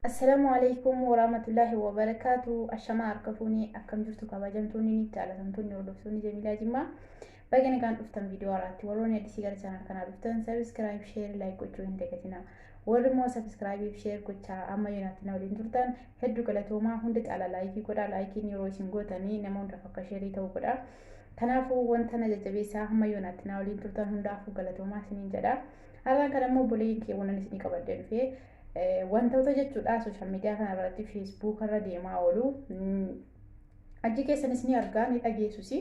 Assalamu alaikum warahmatullahi wabarakatuh. Ashama harkafuuni akkam jirtu kabajamtoonni ni jaalatamtoonni hordoftoonni Jamiilaa Jimmaa. Baay'een kan dhuftan viidiyoo irratti warroonni addisii gara chaanal kanaa dhuftan subscribe, share, like gochuu hin dagatinaa. Warri immoo subscribe fi share gochaa amma yoonaatti na waliin turtan hedduu galatoomaa. Hundi caalaa laayikii godhaa. Laayikiin yeroo isin gootanii nama hundaaf akka share ta'u godhaa. Kanaafuu wanta na jajjabeessaa amma yoonaatti na waliin turtan hundaafuu galatoomaa isiniin jedha. Har'aan kana immoo boleen kee waan isinii qabadde dhufee wantoota jechuudha social media kana irratti Facebook irra deemaa oolu achi keessanis ni argaa ni dhageessusi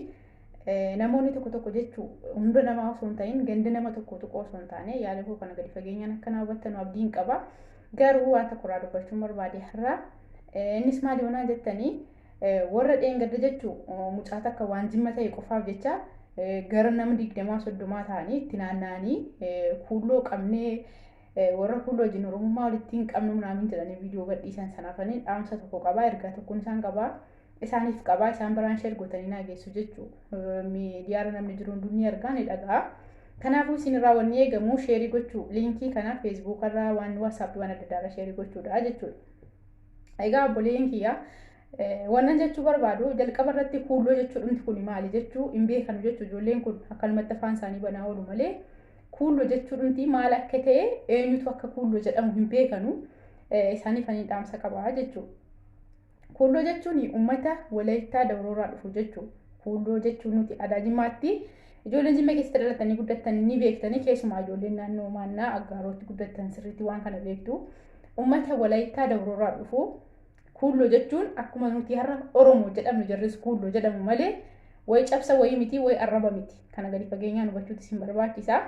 namoonni tokko jechuu hunda namaa osoo hin ta'in ganda nama tokko osoo hin taane yaada koo kana gadi fageenyaan akkana hubattanu abdiin qaba garuu waan tokko irraa dubbachuun barbaade har'a innis maali wanaa jettanii warra dheengadda jechuu mucaa takka waan jimma ta'e qofaaf jecha gara nama 20-30 ta'anii itti naanna'anii kuulloo qabnee warra kuulloo wajjin oromummaa walitti hin qabnu naamin jedhanii viidiyoo gadhiisan sanaafanii dhaamsa tokko qabaa ergaa tokkoon isaan qabaa isaaniif qabaa isaan biraan share gootanii naageessu jechuu miidiyaarra namni jiru hunduu argaa ni dhagaa. Kanaafuu isinirraa wanni eegamu sheerii gochuu liinkii kana Facebook irraa waan WhatsApp waan adda addaa sheerii gochuudha jechuudha. Egaa obboleen kiyya wannan jechuu barbaadu jalqaba irratti kuulloo jechuu dhumti kun maali jechuu hin beekanu jechuu ijoolleen kun akkanumatti afaan isaanii banaa oolu malee kuulloo jechuudhumti maal akka ta'e eenyutu akka kuulloo jedhamu hin beekanu isaaniif ani dhaamsa qabaa jechuudha. Kuulloo jechuun uummata Walaayittaa Dawroorraa dhufu jechuudha. Kuulloo jechuun nuti aadaa Jimmaatti ijoolleen Jimmaa keessatti dhalatanii guddatan ni beektanii keessumaa ijoolleen naannoo maannaa Aggaarotti guddatan sirriitti waan kana beektu. Uummata Walaayittaa Dawroorraa dhufu kuulloo jechuun akkuma nuti har'a Oromoo jedhamnu jarris kuulloo jedhamu malee way cabsa way miti way arraba miti. Kana gadi fageenyaan hubachuutu isin barbaachisa.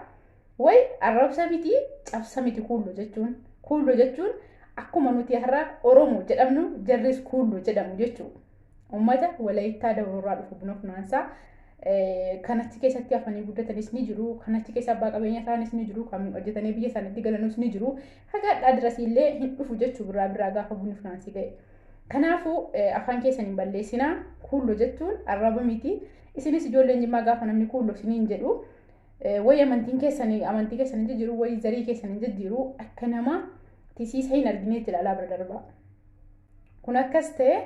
Way arrabsa miti cabsa miti kuulloo jechuun. Kuulloo jechuun akkuma nuti har'a Oromoo jedhamnu jarris kuulloo jedhamu jechuudha. Uummata Walaayittaa Dawroorraa dhufu buna funaansaa kanatti keessatti hafanii guddatanis ni jiru. Kanatti keessa abbaa qabeenya isaanis ni jiru. Kan hojjetanii biyya isaaniitti galanus ni jiru. Haga dirasiillee hin dhufu jechuu biraa gaafa bunni funaansii ga'e. Kanaafuu afaan keessan hin balleessinaa. Kuulloo jechuun arraba miti. Isinis ijoolleen Jimmaa gaafa namni kuulloo isiniin jedhu way amantii keessan jiru way zarii keessan jiru akka nama tisiisa hin argineetti ilaalaa bira darbaa. Kun akkas ta'e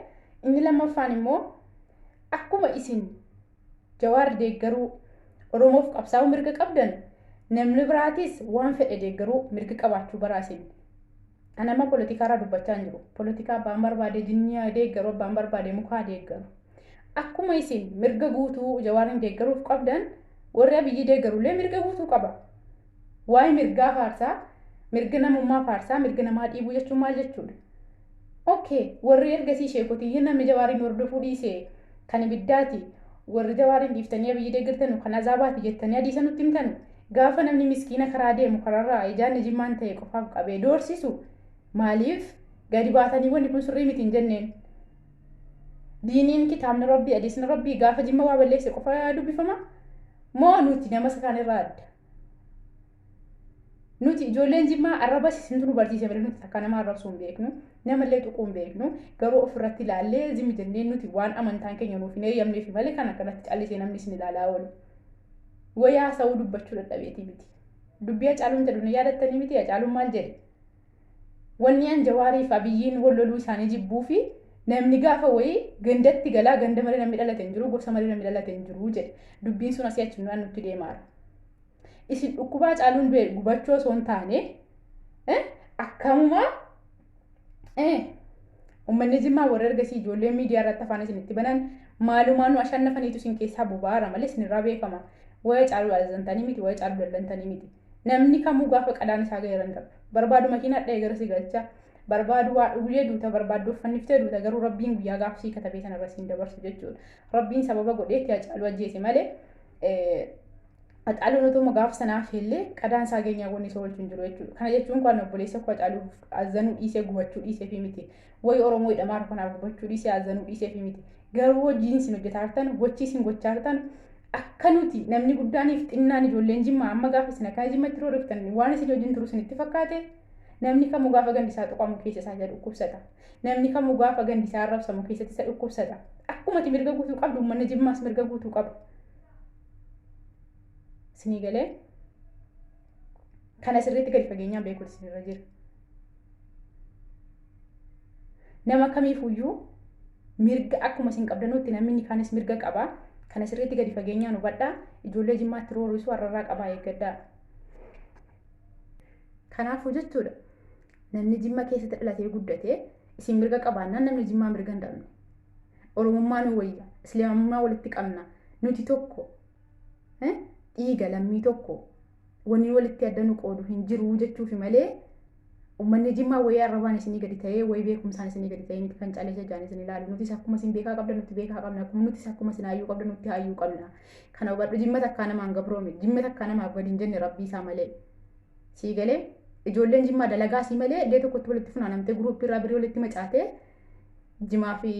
inni lammaffaan immoo akkuma isin Jawaar deeggaruu Oromoof qabsaa'uu mirga qabdan namni biraatis waan fedhe deeggaruu mirga qabaachuu baraasin. Anama poolitikaarraa dubbachaa hin jiru. Poolitikaa abbaan barbaade jinniyaa deeggaru abbaan barbaade mukaa deeggaru. Akkuma isin mirga guutuu Jawaarin deeggaruuf qabdan warri Abiyyi deeggarullee mirga guutuu qaba. Waa'ee mirgaa faarsaa, mirga namummaa faarsaa, mirga namaa dhiibuu jechuun maal jechuudha? Okay, warri ergasii sheekotii namni Jawaarin hordofuu dhiise kan ibiddaati. Warri Jawaarin dhiiftanii Abiyyi deeggartanu kan azaabaati jettanii adiisa nutti himtanu. Gaafa namni miskiina karaa deemu karaarraa ijaan Jimmaan ta'e qofaaf qabee doorsisu maaliif gadi baatanii wanni kun sirrii miti hin jenneen? Diiniin kitaabni Rabbii hadiisni Rabbii gaafa Jimma waa balleesse qofa dubbifama? Moo nuti nama sakaan irraa adda? Nuti ijoolleen Jimmaa arraba isintu nu barsiise malee nuti akka nama arrabsuu hin beeknu, namallee tuquu hin beeknu, garuu ofirratti ilaallee zimmi jenneen nuti waan amantaan keenya nuuf hin eeyyamneef malee kan akkanatti callisee namni isin ilaalaa oolu. Wayaa sa'uu dubbachuu dadhabeetii miti. Dubbii Hacaaluun jedhu yaadattanii miti Hacaaluun maal jedhe? Wanni an Jawaariif Abiyyiin wal loluu isaanii jibbuu fi namni gaafa wayii gandatti galaa ganda malee namni dhalate hin jiru gosa malee namni dhalate hin jiru jedhe. Dubbiin sun asii achi naan nutti deemaara. Isin dhukkubaa Hacaaluun du'e gubachuu osoo hin taane akkamuma uummanni Jimmaa warra ergasii ijoolleen miidiyaa irratti afaan isinitti banan maalumaan nu ashannafaniitu isin keessaa bobaara malee isinirraa beekama. Waa'ee Hacaaluu daldaltanii miti waa'ee Hacaaluu daldaltanii miti. Namni kamuu gaafa qadaan isaa ga'eeran darba. Barbaadu makiinaa dha'ee gara si galcha. Barbaadu waa dhugee duuta barbaadu uffanniftee duuta garuu Rabbiin guyyaa gaafa sii katabee sanarra siin dabarsu jechuudha. Rabbiin sababa godheetti Hacaaluu ajjeese malee Hacaaluun otoo gaafa sanaaf illee qadaan isaa geenyaa wanni isa oolchu hin jiru jechuudha. Kana jechuun kan obboleessa koo Hacaaluuf azanuu dhiisee gubachuu dhiisee fi miti. Wayi Oromoo hidhamaa kanaaf gubachuu dhiisee azanuu dhiisee fi miti. Garuu hojiin isin hojjetaa jirtan, gochii isin gochaa jirtan akka nuti namni guddaaniif xinnaan ijoolleen Jimmaa amma gaafa isin akka Jimmatti rooriftan waan isin hojiin turu isinitti fakkaate namni kamuu gaafa gandisaa tuqamu keessa isaa jedhu dhukkubsata. Namni kamuu gaafa gandisaa arrabsamu keessatti isa dhukkubsata. Akkuma ati mirga guutuu qabdu uummanni Jimmaas mirga guutuu qaba. Isinii galee kana sirriitti gadi fageenyaan beekuutu isinirra jira. nama kamiifuyyuu mirga akkuma isin qabdanutti namni kaanis mirga qaba. Kana sirriitti gadi fageenyaan hubadhaa. Ijoollee Jimmaatti roorrisuu har'arraa qabaa eeggadhaa. Kanaafuu jechuudha namni Jimma keessatti dhalatee guddate isin mirga qabaannaan namni Jimmaa mirga hin dhabne. Oromummaan wayya, Islaamummaa walitti qabna. Nuti tokko dhiiga lammii tokko wanni walitti adda nu qoodu hin jiru jechuufi malee ummanni Jimmaa wayii arrabaan isinii gadi ta'ee wayii beekumsaan isinii gadi ta'ee miti kan calee jajaan isin ilaalu. Nutis akkuma isin beekaa qabda nuti beekaa qabna. Akkuma nutis akkuma isin hayyuu qabda nuti hayyuu qabna. Kana hubadhu. Jimma takkaa namaan gabroome. Jimma takkaa namaaf gadi hin jenne rabbii isaa malee. Sii galee ijoolleen Jimmaa dalagaa sii malee illee tokkotti walitti funaanamtee guruuppii irraa birii walitti macaatee Jimaa fi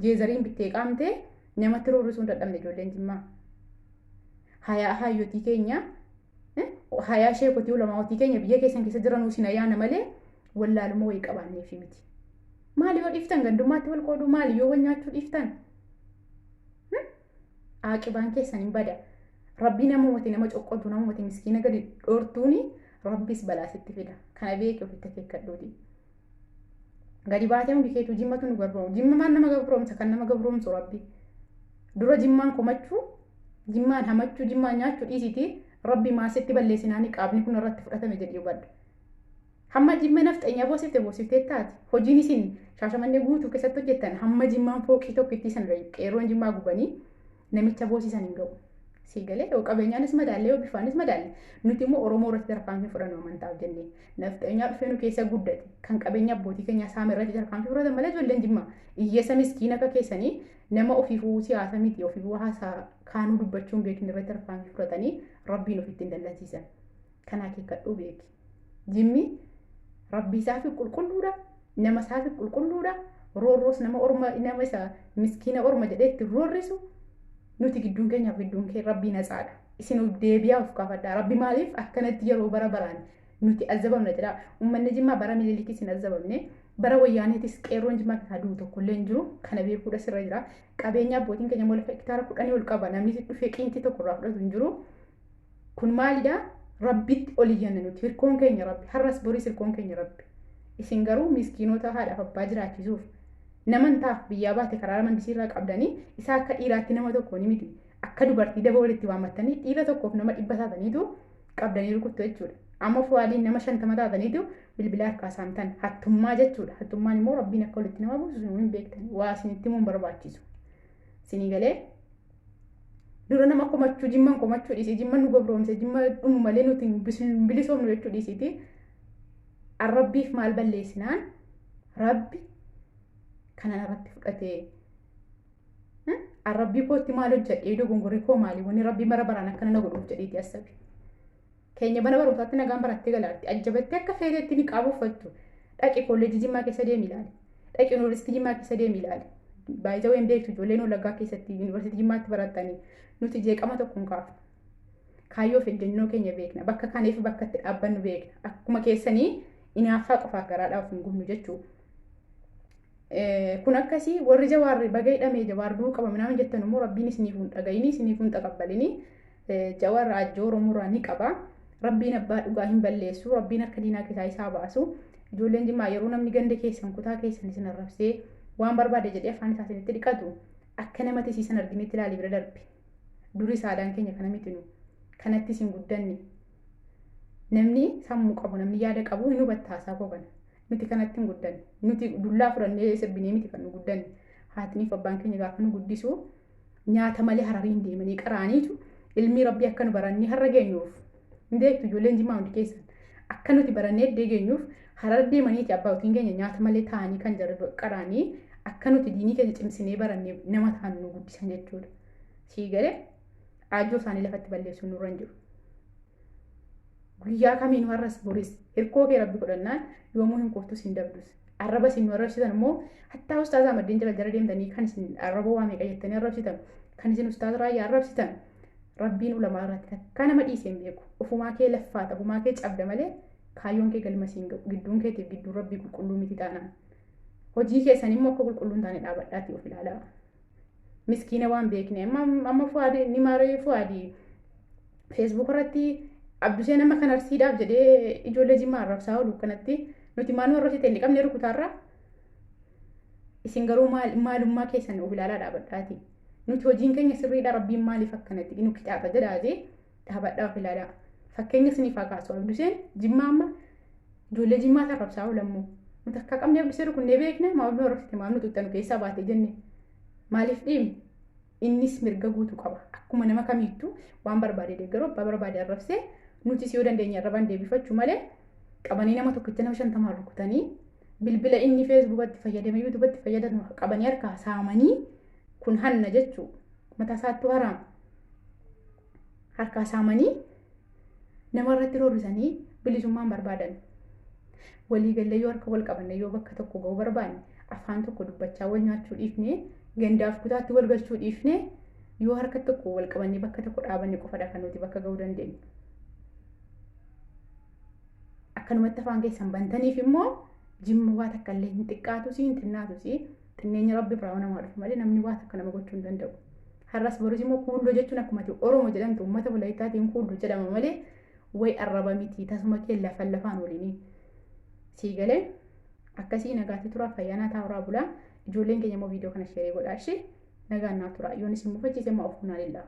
jeezariin bittee qaamtee namatti roorrisuu hin dadhabne ijoolleen Jimmaa. Hayaa hayyootii keenya hayaa sheekotii ulamaawotii keenya biyya keessan keessa jiran usin ayyaana malee wallaaluma wayii qabaanneef miti. Maali yoo dhiiftan gandummaatti wal qooduu maali yoo wal nyaachuu dhiiftan? Aaqibaan keessan hin bada. Rabbii namumati nama coqqoltu namumati miskiina gadi dhoortuuni Rabbis balaasitti fida. Kana beekee ofitti akeekkadhuuti. Gadi baatee hundi keetu Jimmatu nu gabroomsa. Jimmaan nama gabroomsa kan nama gabroomsu Rabbi. Dura Jimmaan komachuu, Jimmaan hamachuu, Jimmaan nyaachuu dhiisiti Rabbi maasitti balleessinaani qaabni kun irratti fudhatame jedhee hubadhu. Hamma Jimma nafxeenyaa boosiftee taati. Hojiin isin Shaashamannee guutuu keessatti hojjettan hamma Jimmaan fooqii tokko itti san qeerroon Jimmaa gubanii namicha boosisan hin ga'u. Sii galee yoo qabeenyaanis madaallee yoo bifaanis madaallee nuti immoo Oromoo irratti tarkaanfii fudhannu amantaaf jennee nafxeenyaa dhufee nu keessa guddate kan qabeenya abbootii keenya saame irratti tarkaanfii fudhatan malee ijoolleen Jimmaa hiyyeessa miskiina akka keessanii nama ofiifuu siyaasa miti ofiifuu haasaa kaanuu dubbachuun beekin irratti tarkaanfii fudhatanii Rabbiin ofitti hin dallansiisan. Kana akeekkadhuu beeki. Jimmi Rabbii isaaf qulqulluudha, nama isaaf qulqulluudha, roorroos nama isa miskiina orma jedhee itti roorrisu. Nuti gidduun keenyaaf gidduun kee Rabbii natsaadha. Isin deebi'aa of kaafadhaa. Rabbi maaliif akkanatti yeroo bara baraan nuti azabamna jedha. Uummanni Jimmaa bara Minilikis hin azabamne. Bara Wayyaaneetis qeerroon Jimmaa keessaa du'u tokkollee hin jiru. Kana beekuudha sirra jira. Qabeenya abbootiin keenya mola hektaara 10 ol qaba. Namni dhufee qiinti tokko irraa fudhatu hin jiru. Kun maalidha? Rabbitti ol iyyanna nuti. Hirkoon keenya Rabbi. Har'as boris hirkoon keenya Rabbi. Isin garuu miskiinota haadhaaf abbaa jiraachisuuf namantaaf biyyaa baate karaa mandisiirraa qabdanii isa akka dhiiraatti nama tokko ni miti. Akka dubartii daba walitti waammattanii dhiira tokkoof nama 100 taataniitu qabdanii rukuttu jechuudha. Amma fuwaaliin nama 50 taataniitu bilbila harkaa saamtan hattummaa jechuudha. Hattummaan immoo Rabbiin akka walitti nama buusu hin beektan. Waa isinitti immoo barbaachisu. Isinii galee dura nama komachuu Jimmaan komachuu dhiisii Jimmaan nu gabroomse Jimmaa dhumu malee nuti bilisoomnu jechuu dhiisiiti. Arrabbiif maal balleessinaan Rabbi kanan irratti fudhatee arrabbii kootti maal hojjedhee dogongorri koo maali wanni Rabbi bara baraan akkana na godhuuf jedheeti asabi. Keenya bana barumsaatti nagaan barattee galaatti ajjabattee akka feeteetti ni qabu uffattu. Dhaqi kolleejjii Jimmaa keessa deemi ilaali. Dhaqi yuunivarsiitii Jimmaa keessa deemi ilaali. Baay'ee waan beektu ijoolleen Wallaggaa keessatti yuunivarsiitii Jimmaatti barattanii nuti jeeqama tokko hin kaafnu. Kaayyoo fi ejjennoo keenya beekna. Bakka kaneef bakka itti dhaabbannu beekna. Akkuma keessanii inaaffaa qofaaf garaadhaaf hin gubnu jechuudha. Kun akkasii warri jawaarri baga hidhamee jawaarduu qabame nama jettan immoo Rabbiin isiniif hin dhagayini isiniif hin taqabbalini jawaarra ajjoo Oromoorraa ni qaba. Rabbiin abbaa dhugaa hin balleessu. Rabbiin akka diinaa keessaa isaa baasu. Ijoolleen Jimmaa yeroo namni ganda keessan kutaa keessan isin arrabsee waan barbaade jedhee afaan isaa isinitti dhiqatu akka namatti siisan arginetti ilaalii bira darbe. Durii saadaan keenya kana miti nu kanatti isin guddanne. Namni sammuu qabu namni yaada qabu hin hubattaasaa koo kana. Nuti kanatti hin guddanne. Nuti dullaa fudhannee sirbinee miti kan nu guddanne. Haatiniif abbaan keenya gaafa nu guddisu nyaata malee harariin deemanii qaraaniitu ilmi Rabbii akka nu barannee har'a geenyuuf. Indeektu ijoolleen Jimmaa hundi keessan akka nuti barannee iddee geenyuuf harar deemaniiti abbootiin keenya nyaata malee taa'anii kan jiru qaraanii akka nuti diinii keenya cimsinee barannee nama ta'an nu guddisan jechuudha. Sii galee aajjoo isaanii lafatti balleessuun nurra hin jiru. Guyyaa kamiin har'as boris hirkoo kee Rabbi godhannaan yoomuu hin qoftus hin dabdus. Arraba isin nu arrabsitan immoo hattaa ustaazaa maddeen jala deemtanii kan isin arraba waamee qayyattanii arrabsitan kan isin ustaaza raayyaa arrabsitan Rabbiin ulamaa irratti akka nama dhiisee hin beeku. Ofumaa kee laffaata ofumaa kee cabda malee kaayyoon kee galma siin ga'u gidduun keetiif gidduun Rabbii qulqulluu miti taanaan. Hojii keessan immoo akka qulqulluun taane dhaabadhaatti of ilaalaa. Miskiina waan beekne amma fu'aadii ni maaree fu'aadii Facebook irratti Abduseen nama kan arsiidhaaf jedhee ijoollee Jimmaa arrabsaa oolu kanatti nuti maanuu arrabsite inni qabnee rukutaarraa isin garuu maalummaa keessan of ilaalaa dhaabadhaati. Nuti hojiin keenya sirriidha rabbiin maaliif akkanatti nu qixaaxa jedhaati dhaabadhaa of ilaalaa. Fakkeenya isiniif haa kaasu Abduseen Jimmaa amma ijoollee Jimmaa tarrabsaa oolammoo. Nuti akka qabnee Abduseen kunnee beekna maal nu arrabsite maal nu tuuxxanu keessaa baatee jenne maaliif dhiibne innis mirga guutuu qaba. Akkuma nama kamiittuu waan barbaade deeggaruu abbaa barbaade arrabsee nutis yoo dandeenya arrabaan deebifachuu malee qabanii nama tokkicha nama 50 rukutanii bilbila inni feesbuukatti fayyadame yuutuubatti fayyadamu qabanii harkaa saamanii kun hanna jechuu mataa isaatti haraam harkaa saamanii nama irratti roorrisanii bilisummaan barbaadan walii galee yoo harka wal qabanne yoo bakka tokko ga'uu barbaanne afaan tokko dubbachaa wal nyaachuu dhiifne gandaaf kutaatti wal galchuu dhiifne yoo harka tokko wal qabanne bakka tokko dhaabanne qofadha kan nuti bakka ga'uu dandeenyu. Akkanumatti afaan keessan bantaniif immoo Jimma waa takka illee hin xiqqaatu si hin xinnaatu si xinneenya rabbi biraa nama dhufu malee namni waa takka nama gochuu hin danda'u. Har'as borus immoo kuulloo jechuun akkuma Oromoo jedhamtu uummata Walaayitaatiin kuulloo jedhama malee way arraba miti tasuma kee lafaan waliin sii galee akkasii nagaatti tura fayyaanaa taa'uraa bulaa ijoolleen keenya immoo viidiyoo kana sheerii godhaa ishee nagaan naa tura yoon isin mufachiise immoo of kunaalillaa.